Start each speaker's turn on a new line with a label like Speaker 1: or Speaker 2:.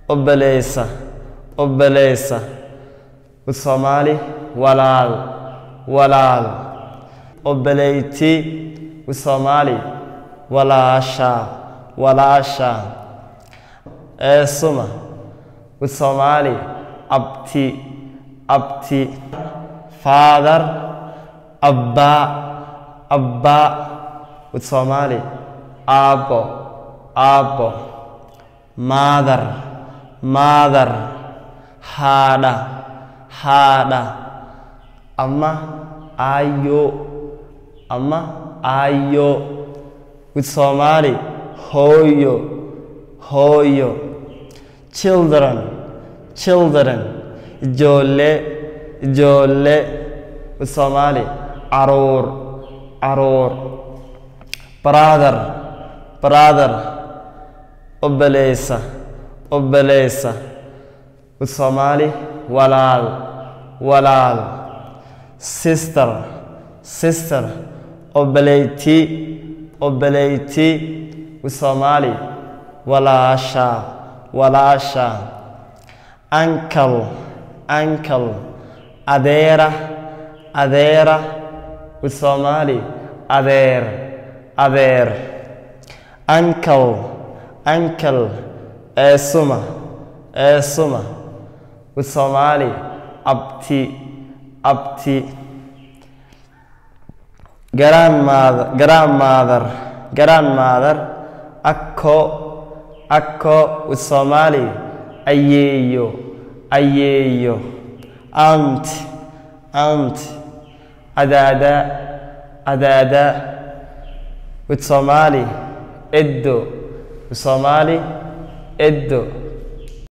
Speaker 1: obboleysa obboleysa with Somali walaal walaal obboleyti with Somali walaasha walaasha eesuma with Somali abti abti father abba abba with Somali abo abo mother mother hada hada amma ayo with Somali hoyo hoyo children children jole jole with Somali aror aror brother brother obboleysa obboleysa with Somali walaal walaal sister sister obboleyti obboleyti with Somali walaasha walaasha uncle uncle adeera adeera with Somali adeer adeer uncle uncle eesuma eesuma with Somali abti abti grandmother grandmother grandmother akko akko with Somali ayeeyo ayeeyo aunt aunt adada adada with Somali eddo with Somali eddo